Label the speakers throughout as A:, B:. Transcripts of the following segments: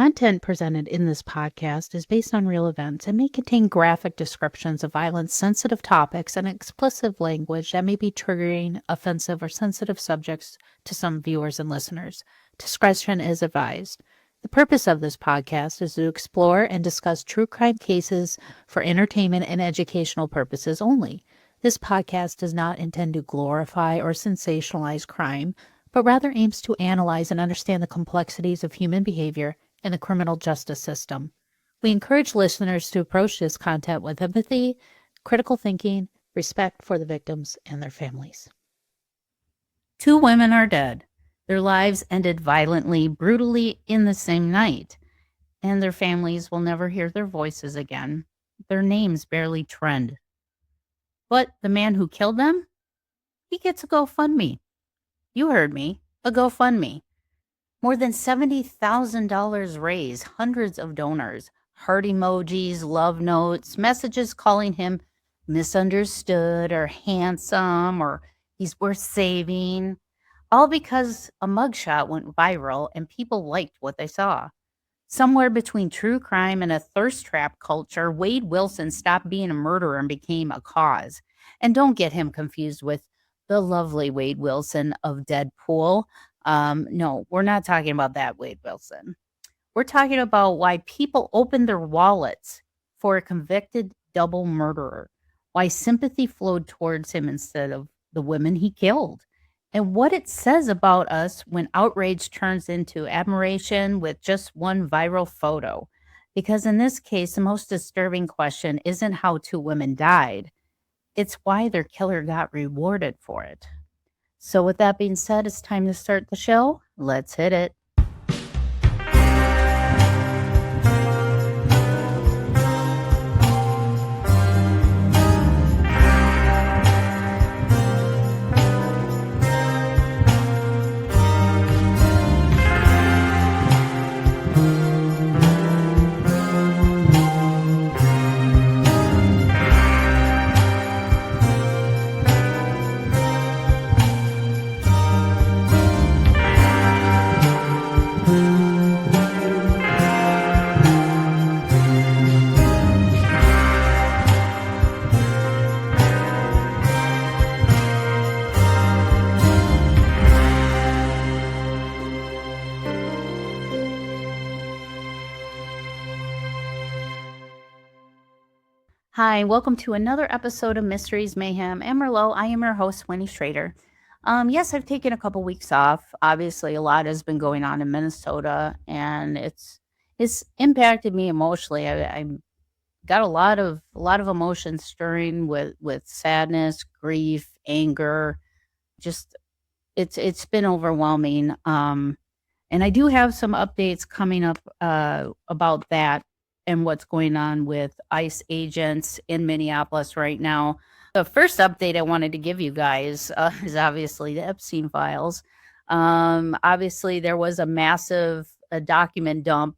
A: content presented in this podcast is based on real events and may contain graphic descriptions of violence, sensitive topics, and explicit language that may be triggering, offensive, or sensitive subjects to some viewers and listeners. Discretion is advised. The purpose of this podcast is to explore and discuss true crime cases for entertainment and educational purposes only. This podcast does not intend to glorify or sensationalize crime, but rather aims to analyze and understand the complexities of human behavior and the criminal justice system. We encourage listeners to approach this content with empathy, critical thinking, respect for the victims and their families.
B: 2 women are dead. Their lives ended violently, brutally in the same night, and their families will never hear their voices again. Their names barely trend. But the man who killed them, he gets a GoFundMe. You heard me, a GoFundMe. More than $70,000 raised, hundreds of donors, heart emojis, love notes, messages calling him misunderstood or handsome or he's worth saving, all because a mugshot went viral and people liked what they saw. Somewhere between true crime and a thirst trap culture, Wade Wilson stopped being a murderer and became a cause. And don't get him confused with the lovely Wade Wilson of Deadpool. No, we're not talking about that Wade Wilson. We're talking about why people opened their wallets for a convicted double murderer, why sympathy flowed towards him instead of the women he killed, and what it says about us when outrage turns into admiration with just one viral photo. Because in this case, the most disturbing question isn't how 2 women died. It's why their killer got rewarded for it. So with that being said, it's time to start the show. Let's hit it. Hi, welcome to another episode of Mysteries, Mayhem, and Merlot. I am your host, Winnie Schrader. Yes, I've taken a couple weeks off. Obviously, a lot has been going on in Minnesota, and it's impacted me emotionally. I got a lot of emotions stirring with sadness, grief, anger. Just it's been overwhelming. And I do have some updates coming up about that and what's going on with ICE agents in Minneapolis right now. The first update I wanted to give you guys is obviously the Epstein files. Obviously, there was a massive document dump,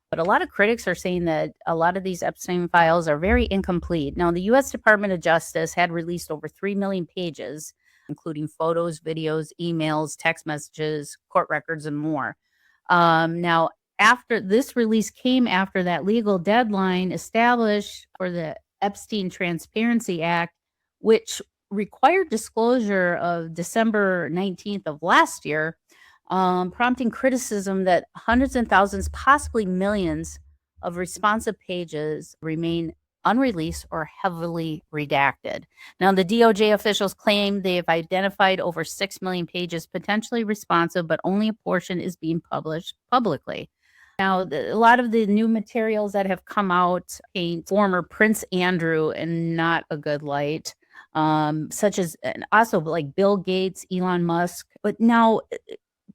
B: but a lot of critics are saying that a lot of these Epstein files are very incomplete. Now, the U.S. Department of Justice had released over 3 million pages, including photos, videos, emails, text messages, court records, and more. Now, after this release came after that legal deadline established for the Epstein Transparency Act, which required disclosure of December 19th of last year, prompting criticism that hundreds and thousands, possibly millions of responsive pages remain unreleased or heavily redacted. Now, the DOJ officials claim they have identified over 6 million pages potentially responsive, but only a portion is being published publicly. Now, a lot of the new materials that have come out paint former Prince Andrew in not a good light, such as and also like Bill Gates, Elon Musk. But now,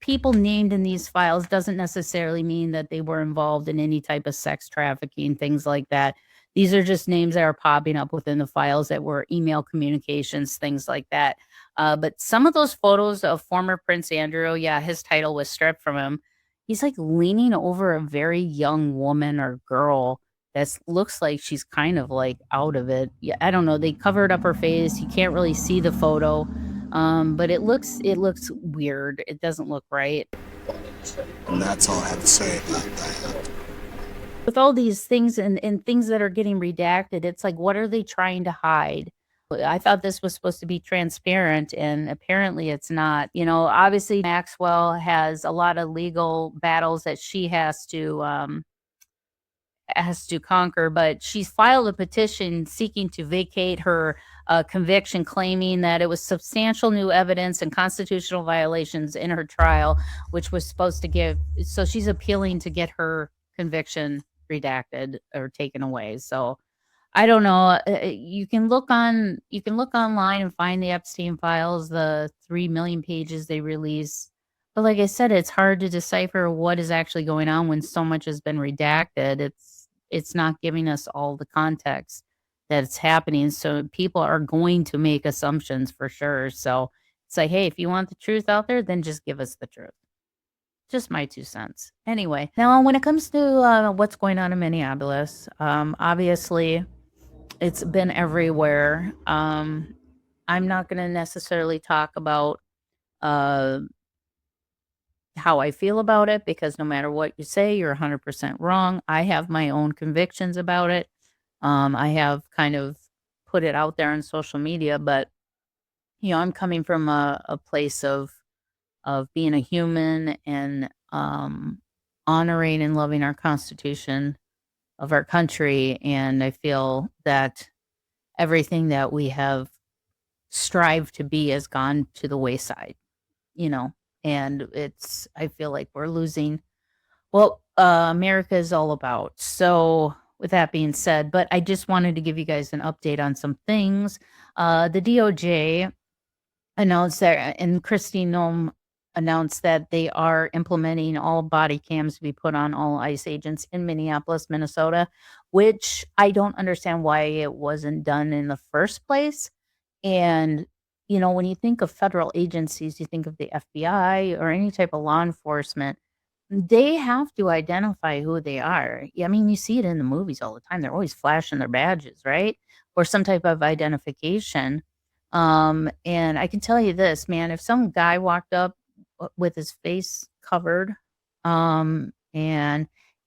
B: people named in these files doesn't necessarily mean that they were involved in any type of sex trafficking, things like that. These are just names that are popping up within the files that were email communications, things like that. But some of those photos of former Prince Andrew, yeah, his title was stripped from him. He's like leaning over a very young woman or girl that looks like she's kind of like out of it. Yeah, I don't know. They covered up her face. You can't really see the photo, but it looks weird. It doesn't look right.
C: And that's all I have to say about that.
B: With all these things and things that are getting redacted, it's like, what are they trying to hide? I thought this was supposed to be transparent, and apparently it's not. Obviously Maxwell has a lot of legal battles that she has to conquer, but she's filed a petition seeking to vacate her conviction, claiming that it was substantial new evidence and constitutional violations in her trial, which was supposed to give. So she's appealing to get her conviction redacted or taken away. So I don't know. You can look online and find the Epstein files, the 3 million pages they release. But like I said, it's hard to decipher what is actually going on when so much has been redacted. It's not giving us all the context that it's happening. So people are going to make assumptions for sure. So it's like, hey, if you want the truth out there, then just give us the truth. Just my 2 cents. Anyway, now when it comes to what's going on in Minneapolis, obviously it's been everywhere. I'm not going to necessarily talk about uh, how I feel about it, because no matter what you say, you're 100% wrong. I have my own convictions about it. I have kind of put it out there on social media, but I'm coming from a place of being a human and honoring and loving our Constitution of our country, and I feel that everything that we have strived to be has gone to the wayside, you know, and I feel like we're losing what America is all about. So, with that being said, but I just wanted to give you guys an update on some things. The DOJ announced that, and Christine Nome announced that they are implementing all body cams to be put on all ICE agents in Minneapolis, Minnesota, which I don't understand why it wasn't done in the first place. And, when you think of federal agencies, you think of the FBI or any type of law enforcement, they have to identify who they are. I mean, you see it in the movies all the time. They're always flashing their badges, right? Or some type of identification. And I can tell you this, man, if some guy walked up with his face covered, and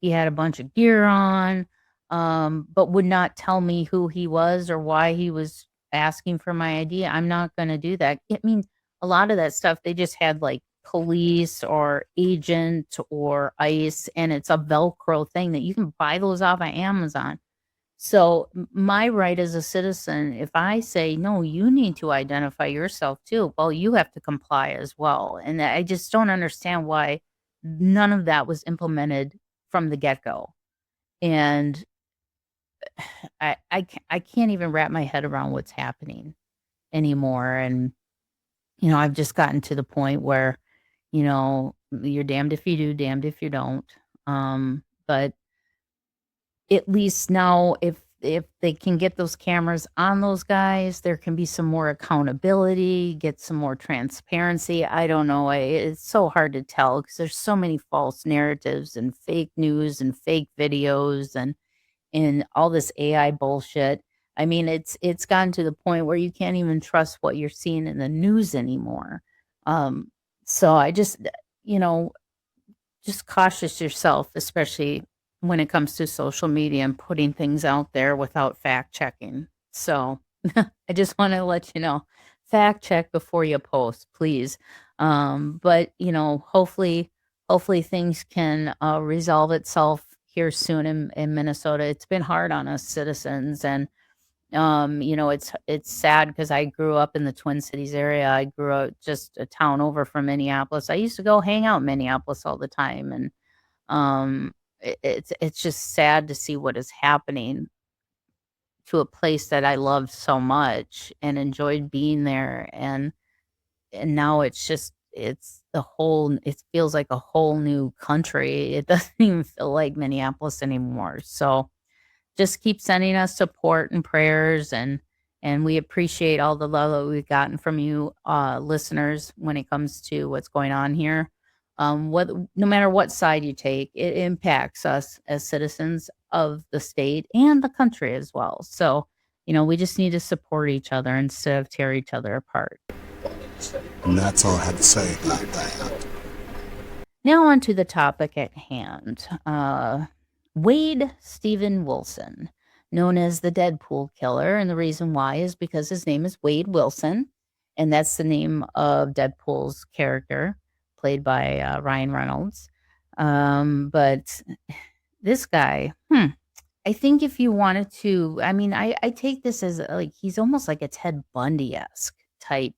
B: he had a bunch of gear on, but would not tell me who he was or why he was asking for my ID, I'm not going to do that. I mean, a lot of that stuff, they just had like police or agent or ICE, and it's a Velcro thing that you can buy those off of Amazon. So my right as a citizen, if I say, no, you need to identify yourself too, well, you have to comply as well. And I just don't understand why none of that was implemented from the get-go. And I can't even wrap my head around what's happening anymore. And, I've just gotten to the point where, you're damned if you do, damned if you don't. But at least now, if they can get those cameras on those guys, there can be some more accountability, get some more transparency. I don't know. It's so hard to tell because there's so many false narratives and fake news and fake videos and all this AI bullshit. I mean, it's gotten to the point where you can't even trust what you're seeing in the news anymore. So I just, just cautious yourself, especially when it comes to social media and putting things out there without fact checking. So I just want to let you know, fact check before you post, please. But hopefully things can resolve itself here soon in Minnesota. It's been hard on us citizens, and it's sad because I grew up in the Twin Cities area. I grew up just a town over from Minneapolis. I used to go hang out in Minneapolis all the time, and it's just sad to see what is happening to a place that I loved so much and enjoyed being there, and now it feels like a whole new country. It doesn't even feel like Minneapolis anymore. So just keep sending us support and prayers, and we appreciate all the love that we've gotten from you listeners when it comes to what's going on here. No matter what side you take, it impacts us as citizens of the state and the country as well. So, we just need to support each other instead of tear each other apart.
C: And that's all I have to say about that.
B: Now on to the topic at hand. Wade Stephen Wilson, known as the Deadpool killer. And the reason why is because his name is Wade Wilson. And that's the name of Deadpool's character, played by Ryan Reynolds. But this guy, I think if you wanted to, I mean, I take this as like he's almost like a Ted Bundy-esque type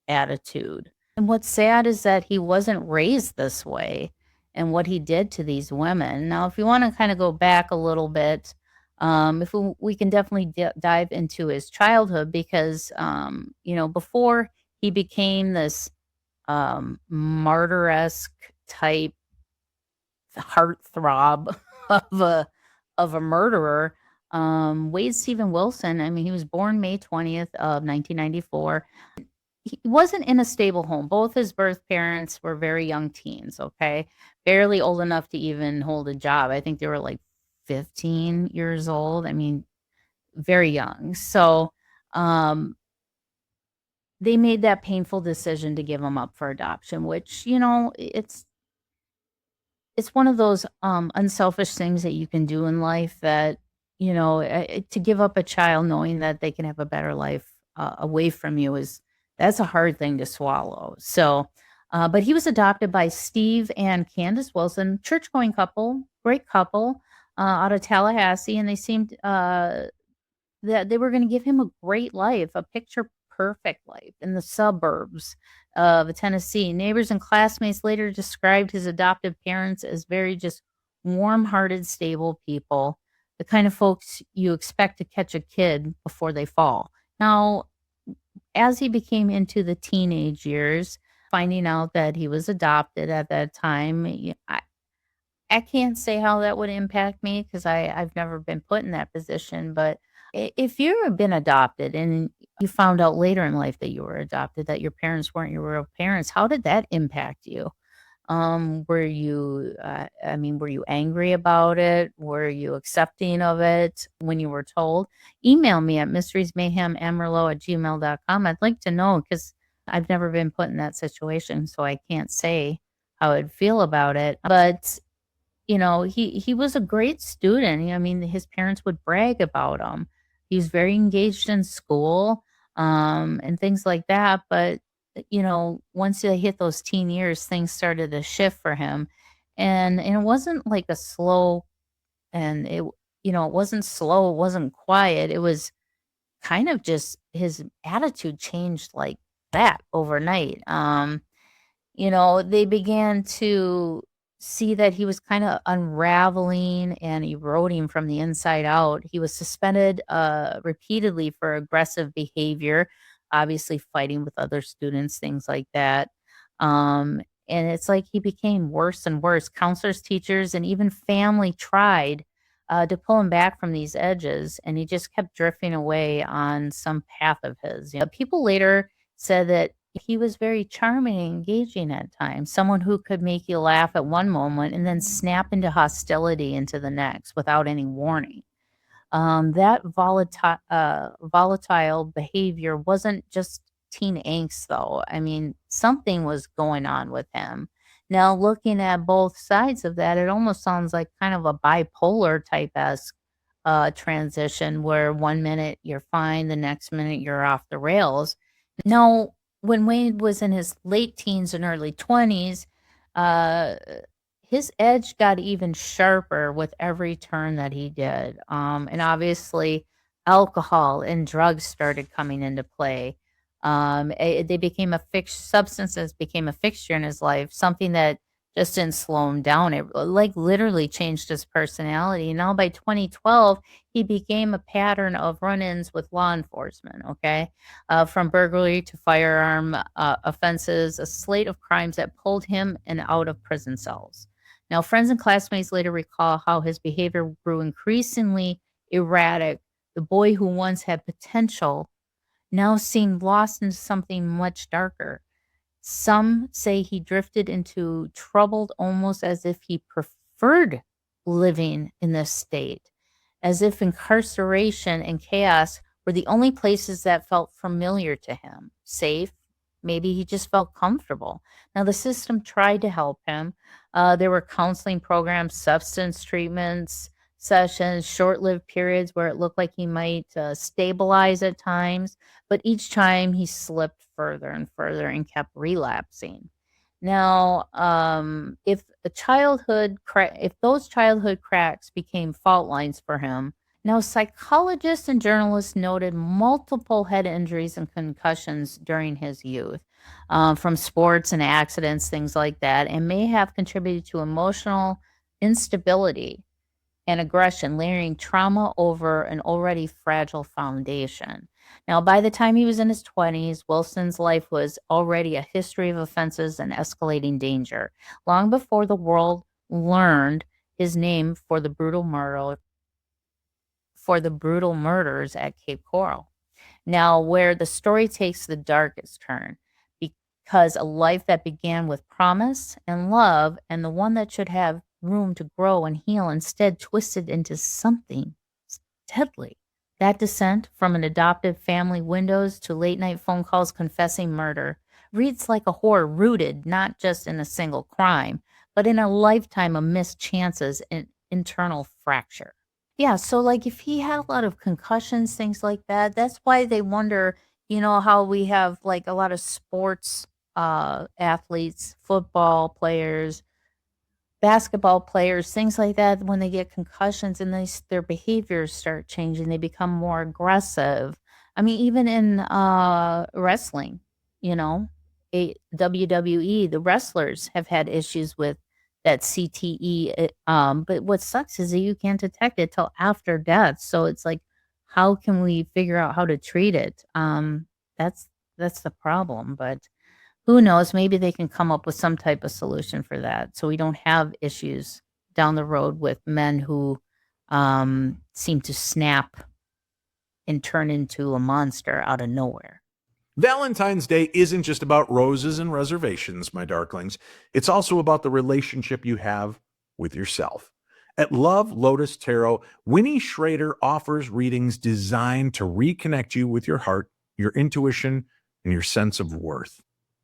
B: attitude. And what's sad is that he wasn't raised this way and what he did to these women. Now, if you want to kind of go back a little bit, if we can definitely dive into his childhood because, before he became this martyr-esque type heartthrob of a murderer, Wade Stephen Wilson, I mean, he was born May 20th of 1994. He wasn't in a stable home. Both his birth parents were very young teens, okay? Barely old enough to even hold a job. I think they were like 15 years old. I mean, very young. So, they made that painful decision to give him up for adoption, which, it's one of those unselfish things that you can do in life that, to give up a child knowing that they can have a better life away from you that's a hard thing to swallow. So, but he was adopted by Steve and Candace Wilson, church-going couple, great couple, out of Tallahassee, and they seemed that they were going to give him a great life, a picture-perfect life in the suburbs of Tennessee. Neighbors and classmates later described his adoptive parents as very just warm-hearted, stable people, the kind of folks you expect to catch a kid before they fall. Now, as he became into the teenage years, finding out that he was adopted at that time, I can't say how that would impact me because I've never been put in that position. But if you've been adopted and you found out later in life that you were adopted, that your parents weren't your real parents, how did that impact you? Were you, were you angry about it? Were you accepting of it when you were told? Email me at mysteriesmayhemmerlow@gmail.com. I'd like to know because I've never been put in that situation, so I can't say how I'd feel about it. But he was a great student. I mean, his parents would brag about him. He was very engaged in school, and things like that. But once they hit those teen years, things started to shift for him, and it wasn't like a slow, and it wasn't slow, it wasn't quiet. It was kind of just his attitude changed like that overnight. They began to see that he was kind of unraveling and eroding from the inside out. He was suspended repeatedly for aggressive behavior, obviously fighting with other students, things like that. And it's like he became worse and worse. Counselors, teachers, and even family tried to pull him back from these edges, and he just kept drifting away on some path of his. People later said that he was very charming and engaging at times, someone who could make you laugh at one moment and then snap into hostility into the next without any warning. That volatile behavior wasn't just teen angst, though. I mean, something was going on with him. Now, looking at both sides of that, it almost sounds like kind of a bipolar type-esque transition where one minute you're fine, the next minute you're off the rails. Now, when Wade was in his late teens and early 20s, his edge got even sharper with every turn that he did. And obviously, alcohol and drugs started coming into play. They became substances became a fixture in his life, something that just didn't slow him down. It like literally changed his personality. Now by 2012, he became a pattern of run-ins with law enforcement, okay? From burglary to firearm offenses, a slate of crimes that pulled him in out of prison cells. Now, friends and classmates later recall how his behavior grew increasingly erratic. The boy who once had potential now seemed lost into something much darker. Some say he drifted into troubled almost as if he preferred living in this state, as if incarceration and chaos were the only places that felt familiar to him, safe. Maybe he just felt comfortable. Now, the system tried to help him, There were counseling programs, substance treatments, sessions, short-lived periods where it looked like he might stabilize at times, but each time he slipped further and further and kept relapsing. Now, if those childhood cracks became fault lines for him, now psychologists and journalists noted multiple head injuries and concussions during his youth, from sports and accidents, things like that, and may have contributed to emotional instability and aggression, layering trauma over an already fragile foundation. Now, by the time he was in his 20s, Wilson's life was already a history of offenses and escalating danger, long before the world learned his name for the brutal murders at Cape Coral. Now, where the story takes the darkest turn, because a life that began with promise and love, and the one that should have room to grow and heal, instead twisted into something deadly. That descent from an adoptive family windows to late night phone calls confessing murder reads like a horror rooted not just in a single crime, but in a lifetime of missed chances and internal fracture. Yeah, so like if he had a lot of concussions, things like that, that's why they wonder, how we have like a lot of sports athletes, football players, basketball players, things like that, when they get concussions and their behaviors start changing, they become more aggressive. I mean, even in wrestling, you know, WWE, the wrestlers have had issues with that CTE. But what sucks is that you can't detect it till after death. So it's like, how can we figure out how to treat it? That's that's the problem. But who knows? Maybe they can come up with some type of solution for that, so we don't have issues down the road with men who seem to snap and turn into a monster out of nowhere.
D: Valentine's Day isn't just about roses and reservations, my darklings. It's also about the relationship you have with yourself. At Love Lotus Tarot, Winnie Schrader offers readings designed to reconnect you with your heart, your intuition, and your sense of worth.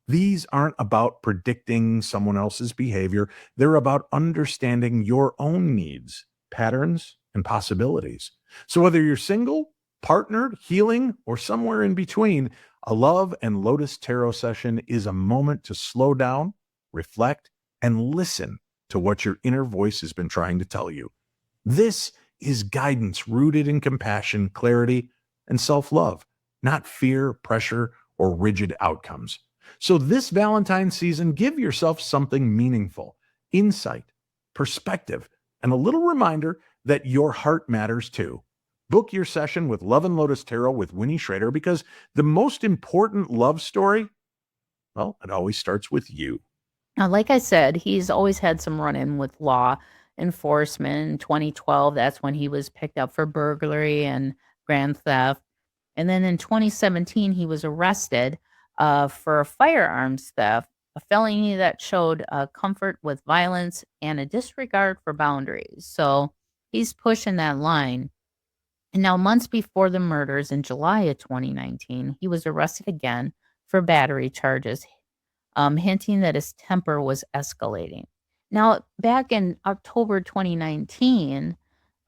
D: These aren't about predicting someone else's behavior. They're about understanding your own needs, patterns, and possibilities. So whether you're single, partnered, healing, or somewhere in between, a Love and Lotus Tarot session is a moment to slow down, reflect, and listen to what your inner voice has been trying to tell you. This is guidance rooted in compassion, clarity, and self-love, not fear, pressure, or rigid outcomes. So this Valentine's season, give yourself something meaningful, insight, perspective, and a little reminder that your heart matters too. Book your session with Love and Lotus Tarot with Winnie Schrader, because the most important love story, well, it always starts with you.
B: Now, like I said, he's always had some run-in with law enforcement. In 2012, that's when he was picked up for burglary and grand theft. And then in 2017, he was arrested for a firearms theft, a felony that showed comfort with violence and a disregard for boundaries. So he's pushing that line. And now, months before the murders in July of 2019, he was arrested again for battery charges, hinting that his temper was escalating. Now, back in October 2019,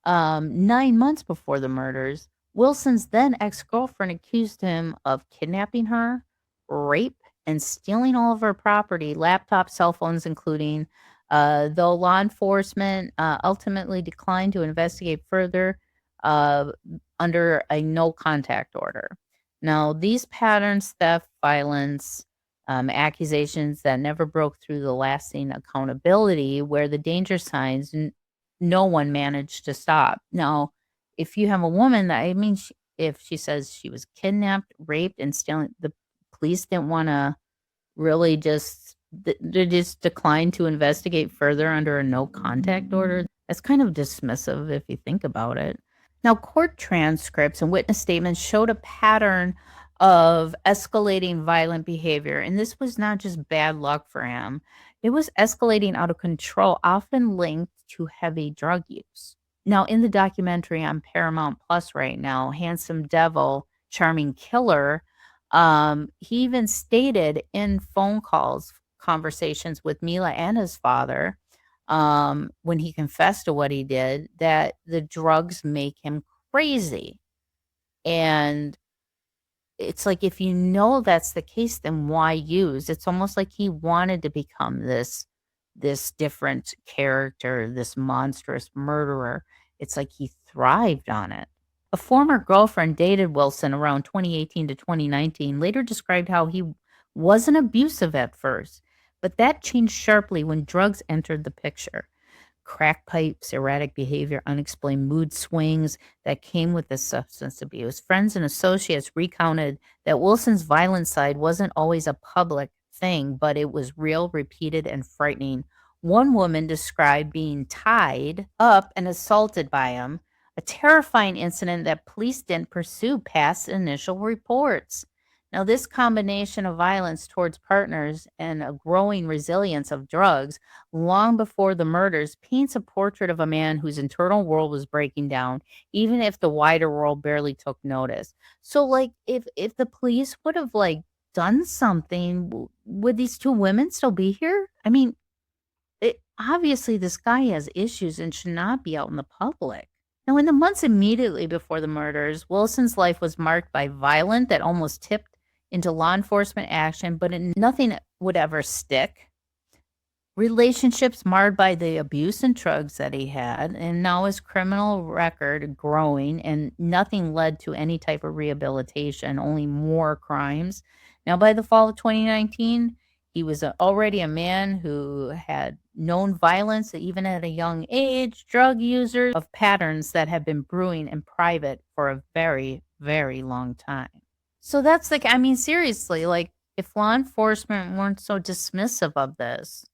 B: 9 months before the murders, Wilson's then ex-girlfriend accused him of kidnapping her, rape, and stealing all of her property, laptop, cell phones including, though law enforcement ultimately declined to investigate further under a no-contact order. Now, these patterns, theft, violence, accusations that never broke through the lasting accountability, where the danger signs no one managed to stop. Now, if you have a woman that, if she says she was kidnapped, raped, and stealing, the police didn't want to really they just declined to investigate further under a no contact order. That's kind of dismissive if you think about it. Now, court transcripts and witness statements showed a pattern of escalating violent behavior, and this was not just bad luck for him. It was escalating out of control, often linked to heavy drug use. Now, in the documentary on Paramount Plus right now, Handsome Devil, Charming Killer, he even stated in phone calls, conversations with Mila and his father, when he confessed to what he did, that the drugs make him crazy. And it's like, if you know that's the case, then why use? It's almost like he wanted to become this different character, this monstrous murderer. It's like he thrived on it. A former girlfriend dated Wilson around 2018 to 2019, later described how he wasn't abusive at first, but that changed sharply when drugs entered the picture. Crack pipes, erratic behavior, unexplained mood swings that came with the substance abuse. Friends and associates recounted that Wilson's violent side wasn't always a public thing, but it was real, repeated, and frightening. One woman described being tied up and assaulted by him, a terrifying incident that police didn't pursue past initial reports. Now, this combination of violence towards partners and a growing resilience of drugs long before the murders paints a portrait of a man whose internal world was breaking down, even if the wider world barely took notice. So, like, if the police would have, like, done something, would these two women still be here? I mean, obviously this guy has issues and should not be out in the public. Now, in the months immediately before the murders, Wilson's life was marked by violence that almost tipped into law enforcement action, but nothing would ever stick. Relationships marred by the abuse and drugs that he had, and now his criminal record growing, and nothing led to any type of rehabilitation, only more crimes. Now, by the fall of 2019, he was already a man who had known violence, even at a young age, drug user, of patterns that had been brewing in private for a very, very long time. So that's like, I mean, seriously, like, if law enforcement weren't so dismissive of this,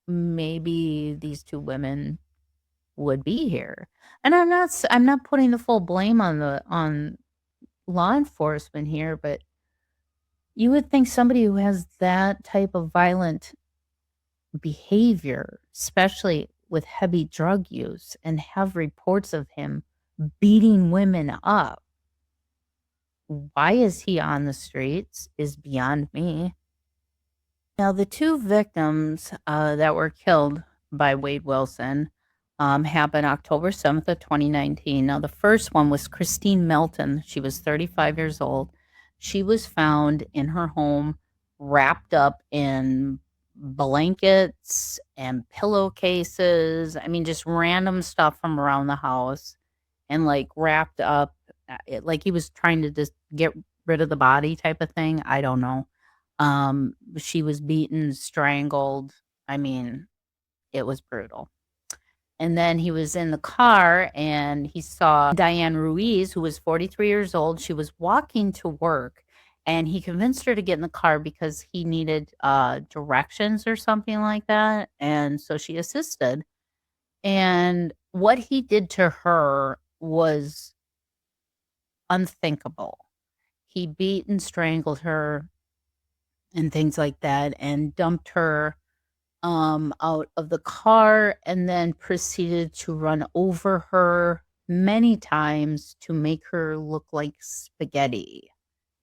B: maybe these two women would be here. And I'm not putting the full blame on law enforcement here, but you would think somebody who has that type of violent behavior, especially with heavy drug use, and have reports of him beating women up, why is he on the streets is beyond me. Now, the two victims that were killed by Wade Wilson happened October 7th of 2019. Now, the first one was Christine Melton. She was 35 years old. She was found in her home wrapped up in blankets and pillowcases. I mean, just random stuff from around the house, and like wrapped up, like he was trying to just get rid of the body type of thing. I don't know. She was beaten, strangled. I mean, it was brutal. And then he was in the car and he saw Diane Ruiz, who was 43 years old. She was walking to work, and he convinced her to get in the car because he needed directions or something like that. And so she assisted. And what he did to her was unthinkable. He beat and strangled her and things like that, and dumped her out of the car, and then proceeded to run over her many times to make her look like spaghetti,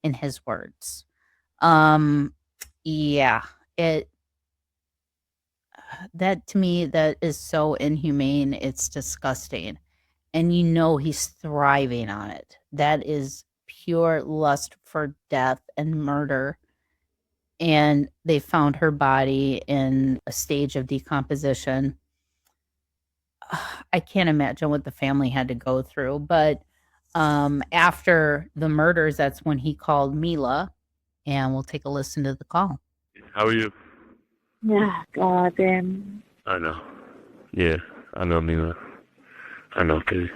B: in his words. Yeah, that to me, that is so inhumane. It's disgusting. And you know he's thriving on it. That is pure lust for death and murder. And they found her body in a stage of decomposition. I can't imagine what the family had to go through. But after the murders, that's when he called Mila, and we'll take a listen to the call.
E: How are you?
F: Yeah, goddamn.
E: I know. Yeah, I know, Mila. I know, Kitty.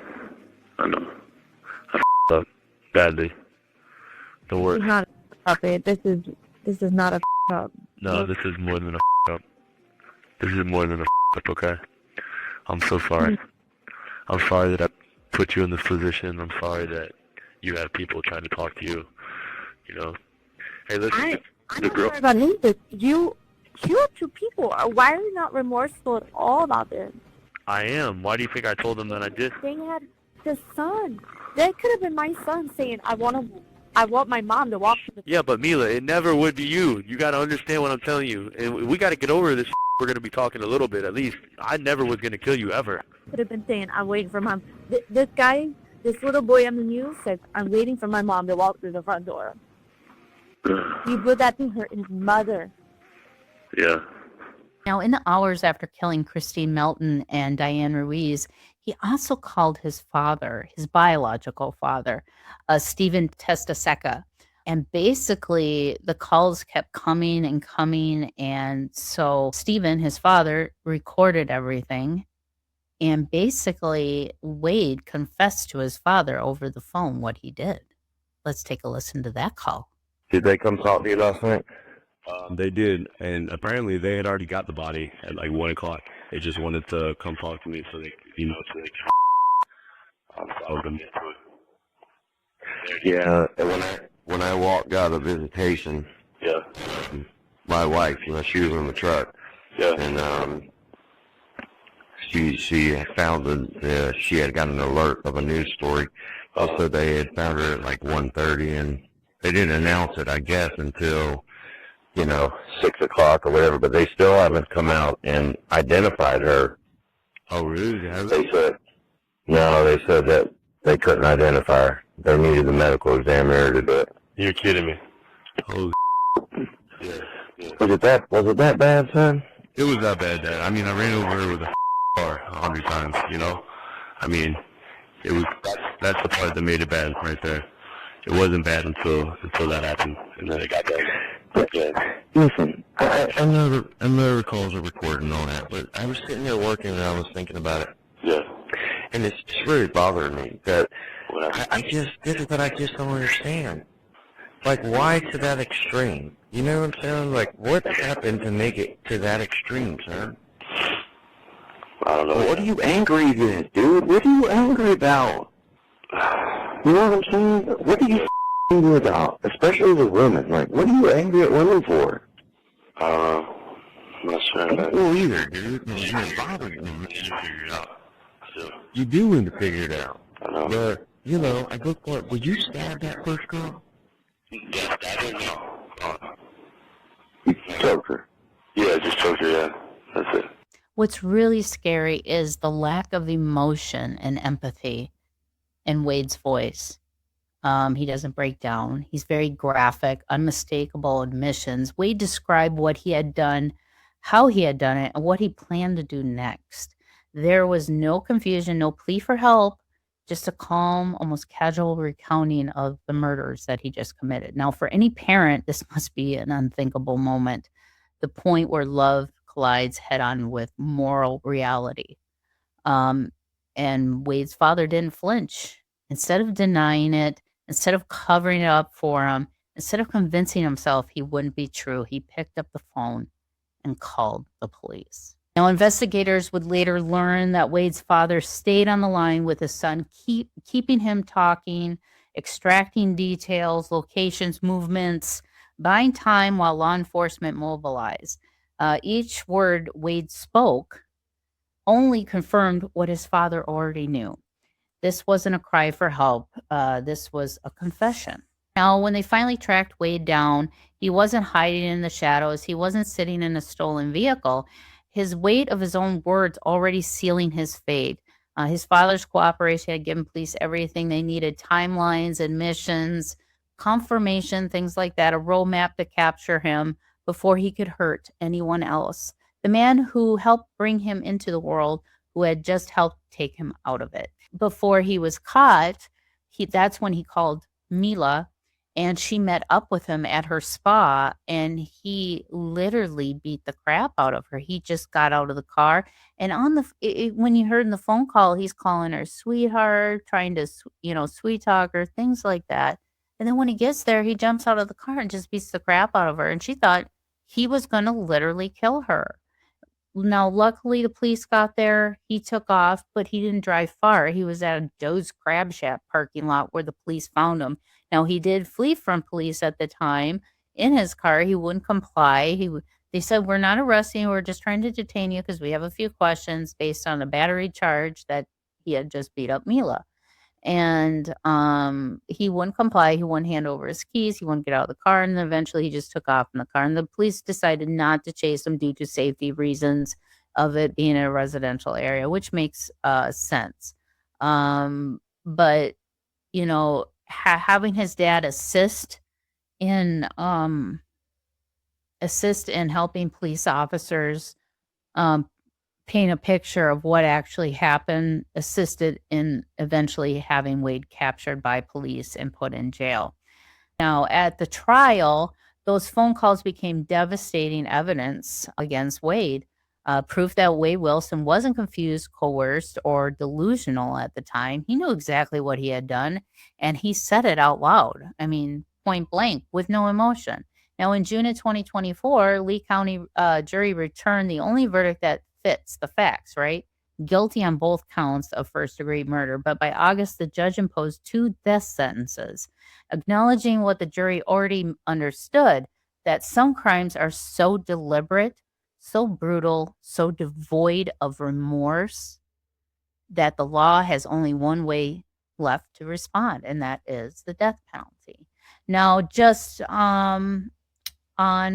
E: I know. I f***ed up badly. The
F: This
E: worst.
F: is not a puppy. This is not a up.
E: No, this is more than a up. This is more than a up, okay? I'm so sorry. I'm sorry that I put you in this position. I'm sorry that you had people trying to talk to you. You know? Hey, listen,
F: I'm
E: the
F: not
E: girl.
F: sorry about anything. You killed two people. Why are you not remorseful at all about this?
E: I am. Why do you think I told them that I did?
F: They had the son. That could have been my son saying, I want my mom to walk to the...
E: Yeah, but Mila, it never would be you. You gotta understand what I'm telling you. And we gotta get over this we're going to be talking a little bit at least. I never was going to kill you ever.
F: Could have been saying, I'm waiting for mom. This guy, this little boy on the news said, I'm waiting for my mom to walk through the front door. He put that to his mother.
E: Yeah.
B: Now, in the hours after killing Christine Melton and Diane Ruiz, he also called his father, his biological father, Stephen Testaseca. And basically, the calls kept coming and coming. And so Stephen, his father, recorded everything. And basically, Wade confessed to his father over the phone what he did. Let's take a listen to that call.
G: Did they come talk to you last night?
H: They did, and apparently they had already got the body at like 1 o'clock. They just wanted to come talk to me so they, so they could
G: Yeah, when I walked out of visitation,
E: Yeah.
G: my wife, she was in the truck,
E: Yeah.
G: and she had found that she had got an alert of a news story. Also, they had found her at like 1:30, and they didn't announce it, I guess, until 6 o'clock or whatever. But they still haven't come out and identified her.
H: Oh, really?
G: They said no. They said that they couldn't identify her. They needed the medical examiner to do it.
E: You're kidding me.
H: Oh,
G: Was it that bad, son?
H: it was that bad, Dad. I mean, I ran over her with a car 100 times, I mean, it was, that's the part that made it bad right there. It wasn't bad until that happened, and then it got bad.
G: Listen, I know the calls are recorded and all that, but I was sitting there working and I was thinking about it.
E: Yeah.
G: And it's just really bothering me that I just don't understand. Like, why to that extreme? You know what I'm saying? Like, what happened to make it to that extreme, son?
E: I don't know.
G: What are you angry with, dude? What are you angry about? You know what I'm saying? What are you angry about? Especially the women. Like, what are you angry at women for?
E: I'm not sure.
G: I don't know either, dude. You're bothering me.
E: Figure it out.
G: You do need to figure it out.
E: I know.
G: But, I look for it. Would you stab that first girl?
E: Yeah, I don't know.
G: You choked her.
E: Yeah, just choked her, yeah. That's it.
B: What's really scary is the lack of emotion and empathy in Wade's voice. He doesn't break down. He's very graphic, unmistakable admissions. Wade described what he had done, how he had done it, and what he planned to do next. There was no confusion, no plea for help, just a calm, almost casual recounting of the murders that he just committed. Now, for any parent, this must be an unthinkable moment, the point where love collides head-on with moral reality. And Wade's father didn't flinch. Instead of denying it, instead of covering it up for him, instead of convincing himself he wouldn't be true, he picked up the phone and called the police. Now, investigators would later learn that Wade's father stayed on the line with his son, keeping him talking, extracting details, locations, movements, buying time while law enforcement mobilized. Each word Wade spoke only confirmed what his father already knew. This wasn't a cry for help. This was a confession. Now, when they finally tracked Wade down, he wasn't hiding in the shadows. He wasn't sitting in a stolen vehicle. His weight of his own words already sealing his fate. His father's cooperation had given police everything they needed: timelines, admissions, confirmation, things like that, a roadmap to capture him before he could hurt anyone else. The man who helped bring him into the world, who had just helped take him out of it. Before he was caught, that's when he called Mila, and she met up with him at her spa, and he literally beat the crap out of her. He just got out of the car, and when you heard in the phone call, he's calling her sweetheart, trying to, sweet talk her, things like that. And then when he gets there, he jumps out of the car and just beats the crap out of her, and she thought he was going to literally kill her. Now, luckily, the police got there. He took off, but he didn't drive far. He was at a Joe's Crab Shack parking lot where the police found him. Now, he did flee from police at the time in his car. He wouldn't comply. They said, we're not arresting you. We're just trying to detain you because we have a few questions based on a battery charge that he had just beat up Mila. And he wouldn't comply. He wouldn't hand over his keys. He wouldn't get out of the car. And then eventually he just took off in the car. And the police decided not to chase him due to safety reasons of it being a residential area, which makes sense. But, you know, having his dad assist in helping police officers paint a picture of what actually happened assisted in eventually having Wade captured by police and put in jail. Now, at the trial, those phone calls became devastating evidence against Wade, proof that Wade Wilson wasn't confused, coerced, or delusional at the time. He knew exactly what he had done, and he said it out loud. I mean, point blank, with no emotion. Now, in June of 2024, Lee County jury returned the only verdict that fits the facts, right? Guilty on both counts of first-degree murder. But by August, the judge imposed 2 death sentences, acknowledging what the jury already understood, that some crimes are so deliberate, so brutal, so devoid of remorse, that the law has only one way left to respond, and that is the death penalty. Now, just on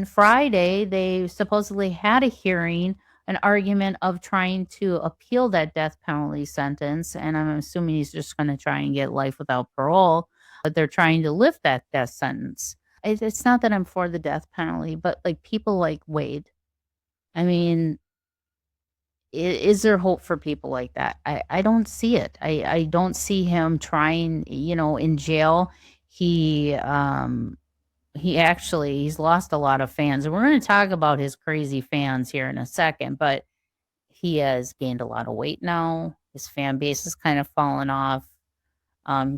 B: Friday, they supposedly had a hearing, an argument of trying to appeal that death penalty sentence. And I'm assuming he's just going to try and get life without parole, but they're trying to lift that death sentence. It's not that I'm for the death penalty, but like people like Wade, I mean, is there hope for people like that? I don't see it. I don't see him trying, you know, in jail. He's lost a lot of fans, and we're going to talk about his crazy fans here in a second, but he has gained a lot of weight now. His fan base has kind of fallen off.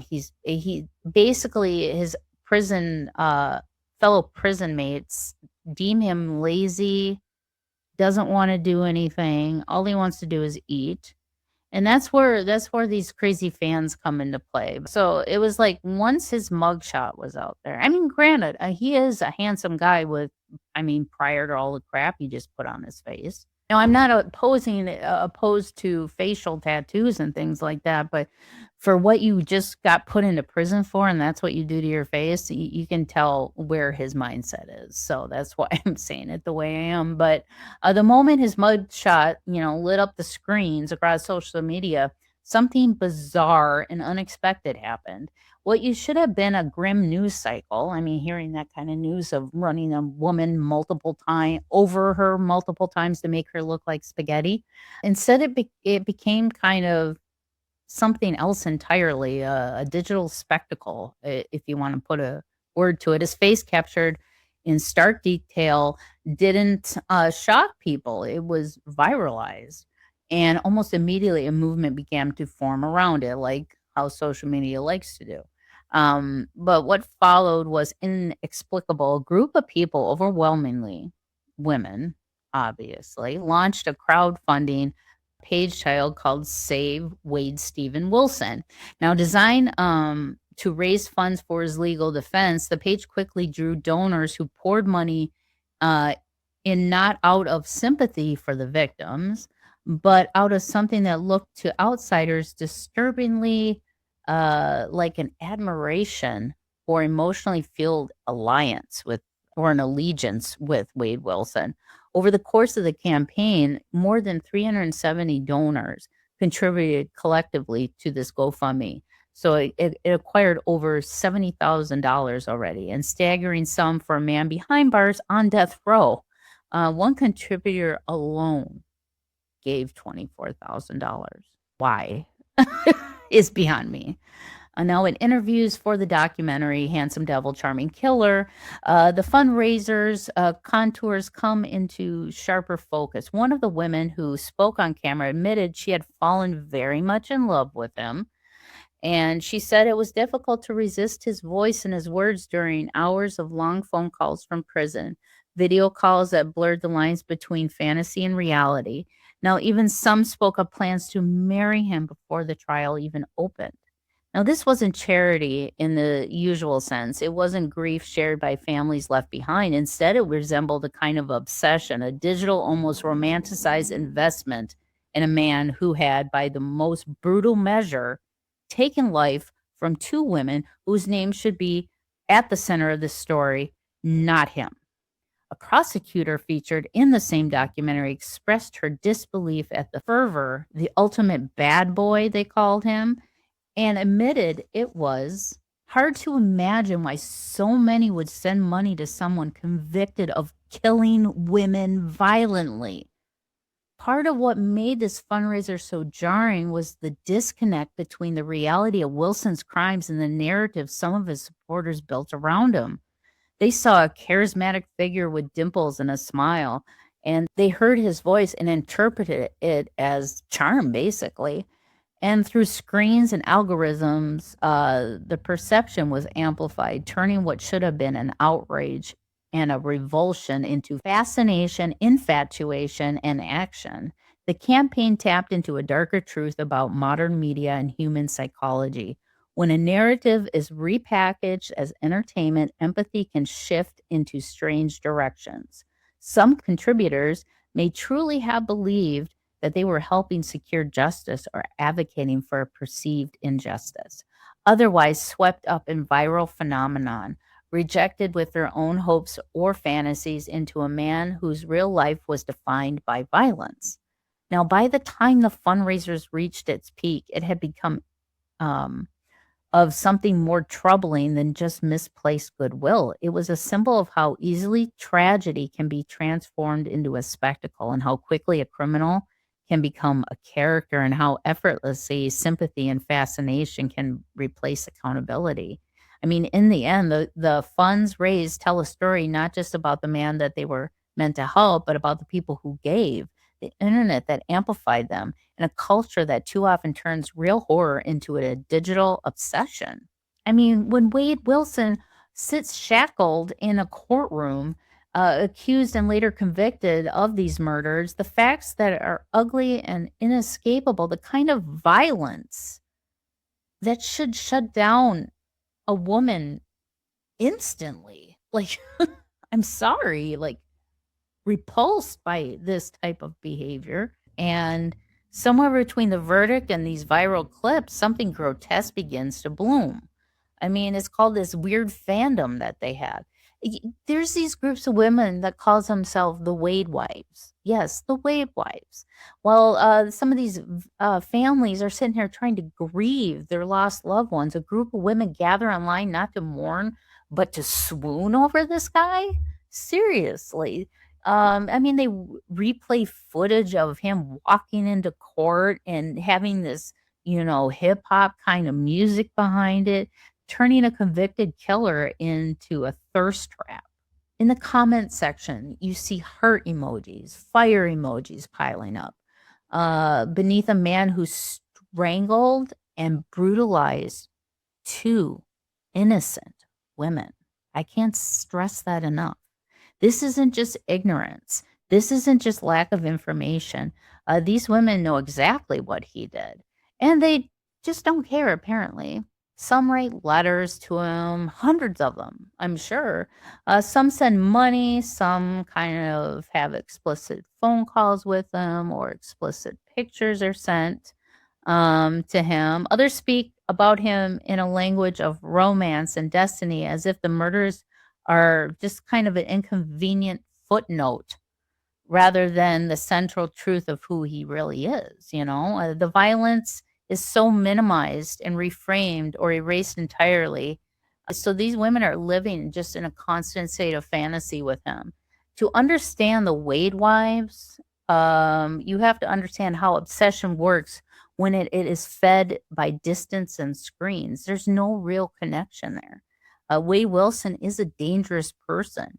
B: He basically, his prison fellow prison mates deem him lazy, doesn't want to do anything. All he wants to do is eat. And that's where these crazy fans come into play. So it was like once his mugshot was out there. I mean, granted, he is a handsome guy prior to all the crap he just put on his face. Now, I'm not opposed to facial tattoos and things like that, but for what you just got put into prison for, and that's what you do to your face, you can tell where his mindset is. So that's why I'm saying it the way I am. But the moment his mugshot, lit up the screens across social media, something bizarre and unexpected happened. What you should have been a grim news cycle. I mean, hearing that kind of news of running a woman over her multiple times to make her look like spaghetti. Instead, it became kind of something else entirely, a digital spectacle, if you want to put a word to it. His face captured in stark detail didn't shock people. It was viralized. And almost immediately a movement began to form around it, like how social media likes to do. But what followed was inexplicable. A group of people, overwhelmingly women, obviously, launched a crowdfunding page child called Save Wade Stephen Wilson. Now, designed to raise funds for his legal defense, the page quickly drew donors who poured money in not out of sympathy for the victims, but out of something that looked to outsiders disturbingly like an admiration or emotionally fueled alliance with, or an allegiance with Wade Wilson. Over the course of the campaign, more than 370 donors contributed collectively to this GoFundMe. So it acquired over $70,000 already, and staggering sum for a man behind bars on death row. One contributor alone gave $24,000. Why? Is beyond me. Now, in interviews for the documentary Handsome Devil, Charming Killer, the fundraisers' contours come into sharper focus. One of the women who spoke on camera admitted she had fallen very much in love with him. And she said it was difficult to resist his voice and his words during hours of long phone calls from prison, video calls that blurred the lines between fantasy and reality. Now, even some spoke of plans to marry him before the trial even opened. Now, this wasn't charity in the usual sense. It wasn't grief shared by families left behind. Instead, it resembled a kind of obsession, a digital, almost romanticized investment in a man who had, by the most brutal measure, taken life from 2 women whose names should be at the center of this story, not him. A prosecutor featured in the same documentary expressed her disbelief at the fervor, the ultimate bad boy, they called him, and admitted it was hard to imagine why so many would send money to someone convicted of killing women violently. Part of what made this fundraiser so jarring was the disconnect between the reality of Wilson's crimes and the narrative some of his supporters built around him. They saw a charismatic figure with dimples and a smile, and they heard his voice and interpreted it as charm, basically. And through screens and algorithms, the perception was amplified, turning what should have been an outrage and a revulsion into fascination, infatuation, and action. The campaign tapped into a darker truth about modern media and human psychology. When a narrative is repackaged as entertainment, empathy can shift into strange directions. Some contributors may truly have believed that they were helping secure justice or advocating for a perceived injustice. Otherwise, swept up in viral phenomenon, rejected with their own hopes or fantasies into a man whose real life was defined by violence. Now, by the time the fundraisers reached its peak, it had become of something more troubling than just misplaced goodwill. It was a symbol of how easily tragedy can be transformed into a spectacle and how quickly a criminal can become a character and how effortlessly sympathy and fascination can replace accountability. I mean, in the end, the funds raised tell a story not just about the man that they were meant to help, but about the people who gave, the internet that amplified them, and a culture that too often turns real horror into a digital obsession. I mean, when Wade Wilson sits shackled in a courtroom, accused and later convicted of these murders, the facts that are ugly and inescapable, the kind of violence that should shut down a woman instantly. Like, I'm sorry, like, repulsed by this type of behavior. And somewhere between the verdict and these viral clips, something grotesque begins to bloom. I mean, it's called this weird fandom that they have. There's these groups of women that calls themselves the Wade Wives. Yes, the Wade Wives. Well, some of these families are sitting here trying to grieve their lost loved ones. A group of women gather online not to mourn, but to swoon over this guy. Seriously. I mean, they replay footage of him walking into court and having this, hip hop kind of music behind it, turning a convicted killer into a thirst trap. In the comment section, you see heart emojis, fire emojis piling up beneath a man who strangled and brutalized 2 innocent women. I can't stress that enough. This isn't just ignorance. This isn't just lack of information. These women know exactly what he did, and they just don't care, apparently. Some write letters to him, hundreds of them, I'm sure. Some send money. Some kind of have explicit phone calls with him, or explicit pictures are sent to him. Others speak about him in a language of romance and destiny, as if the murders are just kind of an inconvenient footnote rather than the central truth of who he really is. The violence is so minimized and reframed or erased entirely. So these women are living just in a constant state of fantasy with him. To understand the Wade Wives, you have to understand how obsession works when it is fed by distance and screens. There's no real connection there. Wade Wilson is a dangerous person.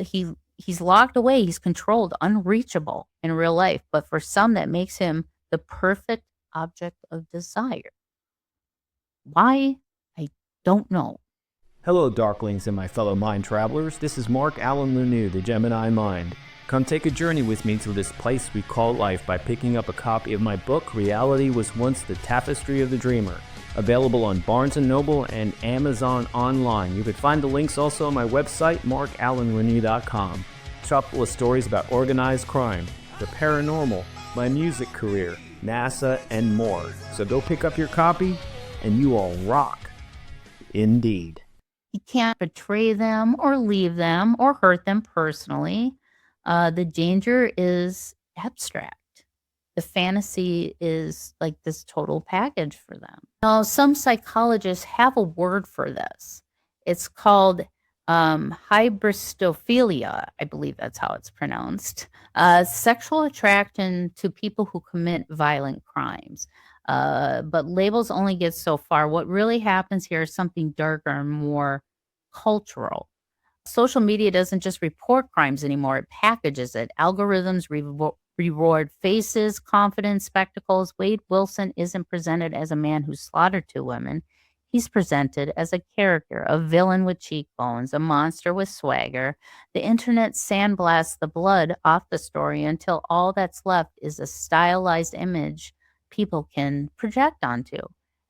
B: He's locked away. He's controlled, unreachable in real life. But for some, that makes him the perfect object of desire. Why? I don't know.
I: Hello, Darklings and my fellow mind travelers. This is Mark Allen Lanu, the Gemini Mind. Come take a journey with me to this place we call life by picking up a copy of my book, Reality Was Once the Tapestry of the Dreamer. Available on Barnes & Noble and Amazon online. You can find the links also on my website, markallenlanu.com. Chock full of stories about organized crime, the paranormal, my music career, NASA, and more. So go pick up your copy, and you all rock. Indeed.
B: He can't betray them or leave them or hurt them personally. The danger is abstract. The fantasy is like this total package for them. Now, some psychologists have a word for this. It's called Hybristophilia. I believe that's how it's pronounced. Sexual attraction to people who commit violent crimes. But labels only get so far. What really happens here is something darker and more cultural. Social media doesn't just report crimes anymore, it packages it. Algorithms reward faces, confidence, spectacles. Wade Wilson isn't presented as a man who slaughtered 2 women. He's presented as a character, a villain with cheekbones, a monster with swagger. The internet sandblasts the blood off the story until all that's left is a stylized image people can project onto.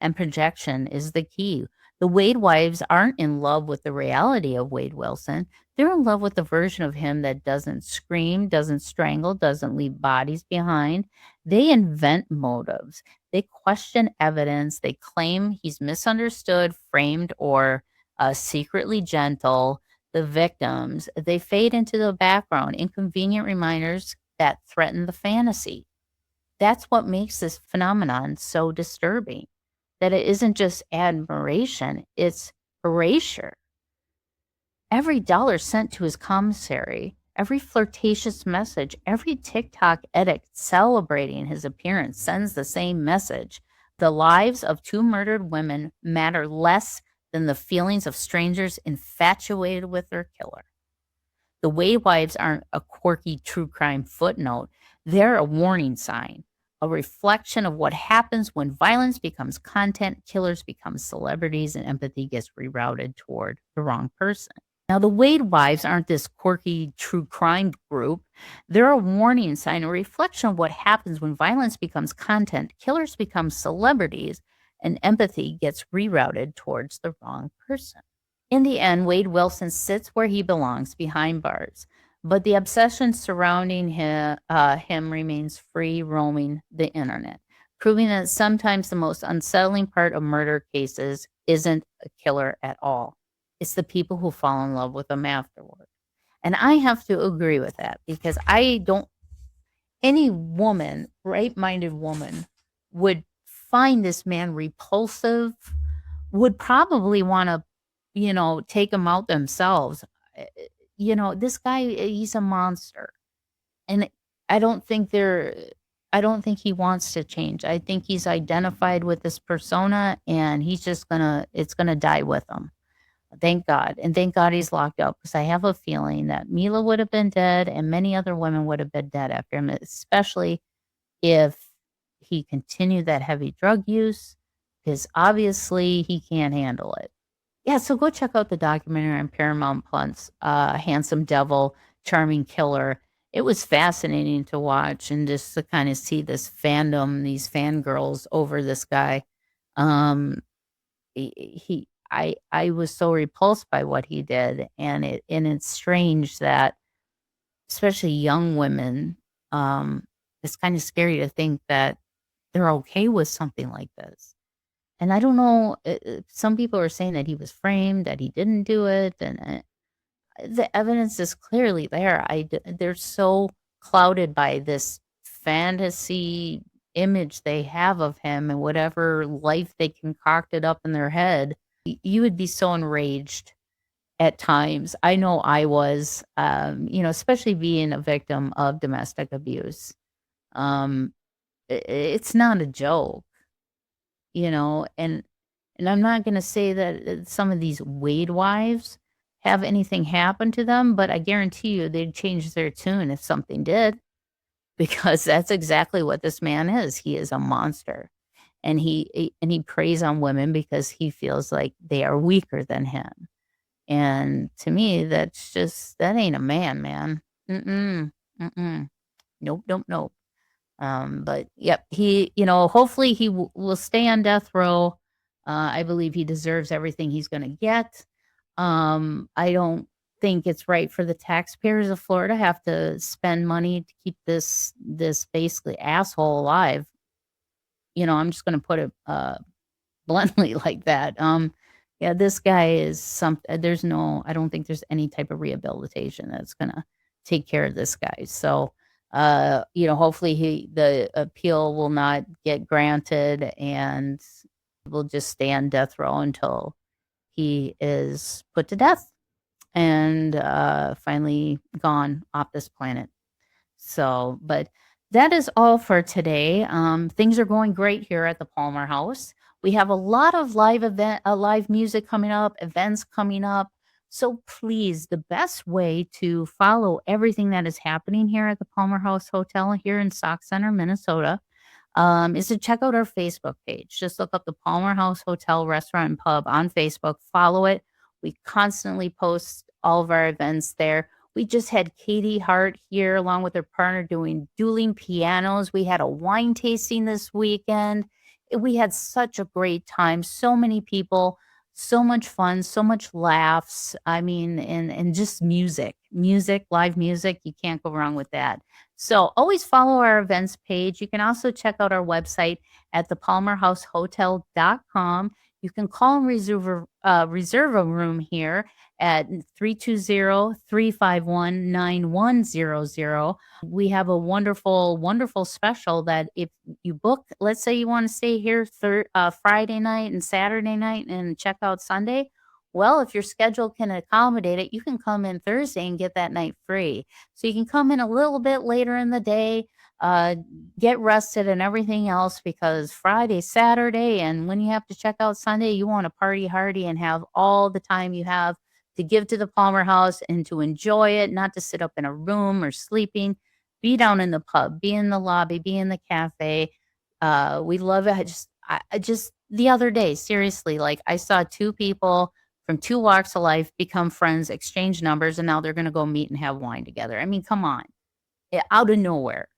B: And projection is the key. The Wade wives aren't in love with the reality of Wade Wilson. They're in love with the version of him that doesn't scream, doesn't strangle, doesn't leave bodies behind. They invent motives. They question evidence. They claim he's misunderstood, framed, or secretly gentle. The victims, they fade into the background, inconvenient reminders that threaten the fantasy. That's what makes this phenomenon so disturbing. That it isn't just admiration, it's erasure. Every dollar sent to his commissary, every flirtatious message, every TikTok edit celebrating his appearance sends the same message. The lives of 2 murdered women matter less than the feelings of strangers infatuated with their killer. The Wade wives aren't a quirky true crime footnote. They're a warning sign. A reflection of what happens when violence becomes content, killers become celebrities, and empathy gets rerouted toward the wrong person. Now, the Wade wives aren't this quirky true crime group. They're a warning sign, a reflection of what happens when violence becomes content, killers become celebrities, and empathy gets rerouted towards the wrong person. In the end, Wade Wilson sits where he belongs, behind bars. But the obsession surrounding him remains free, roaming the internet, proving that sometimes the most unsettling part of murder cases isn't a killer at all. It's the people who fall in love with them afterward. And I have to agree with that because any woman, right-minded woman, would find this man repulsive, would probably want to, take him out themselves. This guy, he's a monster. And I don't think he wants to change. I think he's identified with this persona and he's just it's gonna die with him. Thank God. And thank God he's locked up because I have a feeling that Mila would have been dead and many other women would have been dead after him, especially if he continued that heavy drug use, because obviously he can't handle it. Yeah, so go check out the documentary on Paramount Plus, Handsome Devil, Charming Killer. It was fascinating to watch and just to kind of see this fandom, these fangirls over this guy. I was so repulsed by what he did, and it's strange that, especially young women, it's kind of scary to think that they're okay with something like this. And I don't know, some people are saying that he was framed, that he didn't do it, and the evidence is clearly there. They're so clouded by this fantasy image they have of him and whatever life they concocted up in their head. You would be so enraged at times. I know I was, especially being a victim of domestic abuse. It's not a joke. And I'm not going to say that some of these Wade wives have anything happen to them, but I guarantee you they'd change their tune if something did, because that's exactly what this man is. He is a monster, and he preys on women because he feels like they are weaker than him. And to me, that ain't a man. Nope. But yep, he, hopefully he will stay on death row. I believe he deserves everything he's going to get. I don't think it's right for the taxpayers of Florida have to spend money to keep this basically asshole alive. I'm just going to put it bluntly like that. Yeah, this guy is something. I don't think there's any type of rehabilitation that's going to take care of this guy. So, hopefully the appeal will not get granted and will just stay on death row until he is put to death and finally gone off this planet. So, but that is all for today. Things are going great here at the Palmer House. We have a lot of live music coming up, events coming up. So please, the best way to follow everything that is happening here at the Palmer House Hotel here in Sauk Center, Minnesota, is to check out our Facebook page. Just look up the Palmer House Hotel, Restaurant, and Pub on Facebook. Follow it. We constantly post all of our events there. We just had Katie Hart here along with her partner doing dueling pianos. We had a wine tasting this weekend. We had such a great time. So many people, so much fun, so much laughs. I mean, and just music, live music. You can't go wrong with that. So always follow our events page. You can also check out our website at thepalmerhousehotel.com. You can call and reserve a room here at 320-351-9100. We have a wonderful, wonderful special that if you book, let's say you want to stay here Friday night and Saturday night and check out Sunday. Well, if your schedule can accommodate it, you can come in Thursday and get that night free. So you can come in a little bit later in the day, get rested and everything else, because Friday, Saturday, and when you have to check out Sunday, you want to party hardy and have all the time you have to give to the Palmer House and to enjoy it, not to sit up in a room or sleeping. Be down in the pub, be in the lobby, be in the cafe. We love it. I just the other day, seriously, like I saw two people from two walks of life become friends, exchange numbers, and now they're going to go meet and have wine together. I mean, come on. Out of nowhere.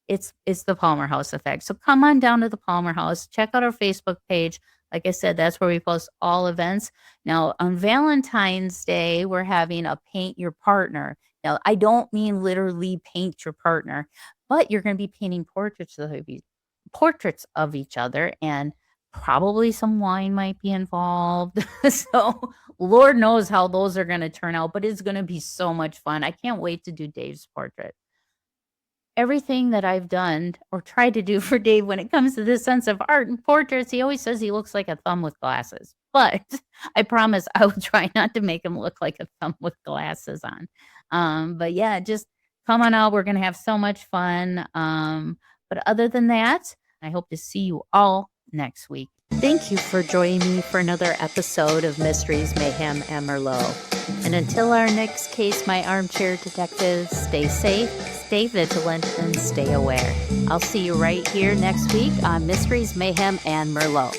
B: It's the Palmer House effect. So come on down to the Palmer House. Check out our Facebook page. Like I said, that's where we post all events. Now, on Valentine's Day, we're having a paint your partner. Now, I don't mean literally paint your partner, but you're going to be painting portraits of each other, and probably some wine might be involved. So Lord knows how those are going to turn out, but it's going to be so much fun. I can't wait to do Dave's portrait. Everything that I've done or tried to do for Dave when it comes to this sense of art and portraits, he always says he looks like a thumb with glasses. But I promise I will try not to make him look like a thumb with glasses on. But yeah, just come on out. We're going to have so much fun. But other than that, I hope to see you all next week. Thank you for joining me for another episode of Mysteries, Mayhem, and Merlot. And until our next case, my armchair detectives, stay safe, stay vigilant, and stay aware. I'll see you right here next week on Mysteries, Mayhem, and Merlot.